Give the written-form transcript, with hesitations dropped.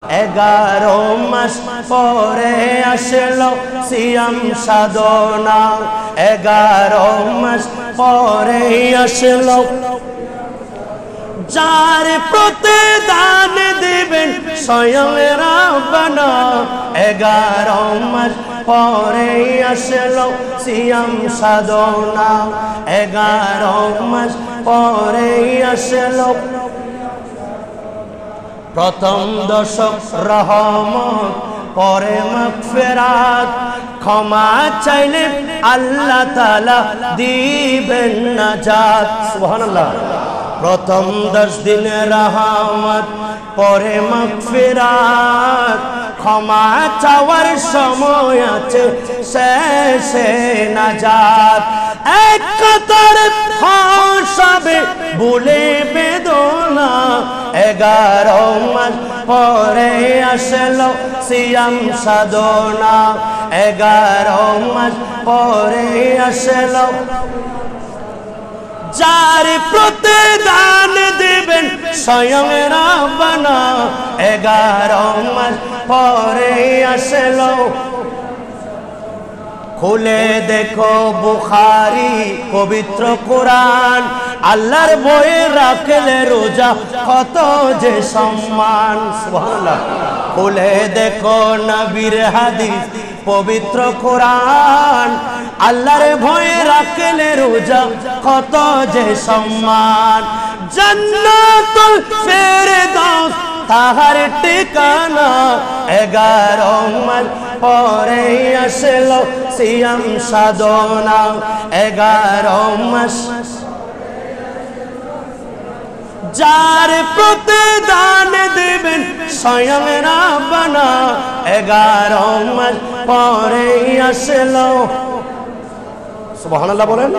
11 মাস পরে আসলো সিয়াম সাধনা, 11 মাস পরে আসলো যার প্রতিদান দিবেন স্বয়ং রাব্বানা। 11 মাস পরে আসলো সিয়াম সাধনা, 11 মাস পরে আসলো প্রথম দশক রহমত, পরে মাগফিরাত। ক্ষমা চাইলে আল্লাহ তাআলা দিবেন নাজাত। সুবহানাল্লাহ। প্রথম 10 দিন রহমত, পরে মাগফিরাত। ক্ষমা চাওয়ার সময় আছে, শেষে নাজাত। এক কাতার হাসবে ভুলে বেদনা, 11 মাস পরে আসলো সিয়াম সাধনা, 11 মাস পরে আসলো যার প্রতিদান দিবেন স্বয়ং রাব্বানা। 11 মাস পরে আসলো খুলে দেখো বুখারী পবিত্র কোরআন, আল্লাহর বইয়ে রাখলে রোজা কত যে সম্মান। সুবহানাল্লাহ। খুলে দেখো নবীর হাদিস পবিত্র কোরআন, আল্লাহর ভয়ে রাখলে রোজা কত যে সম্মান। জান্নাতুল ফেরদাউস তাহার ঠিকানা, 11 মাস পরে আসলো সিয়াম সাধনা, 11 মাস যার প্রতিদান দিবেন স্বয়ং রাব্বানা। 11 মাস পরে আসলো। সুবহানাল্লাহ বলেন।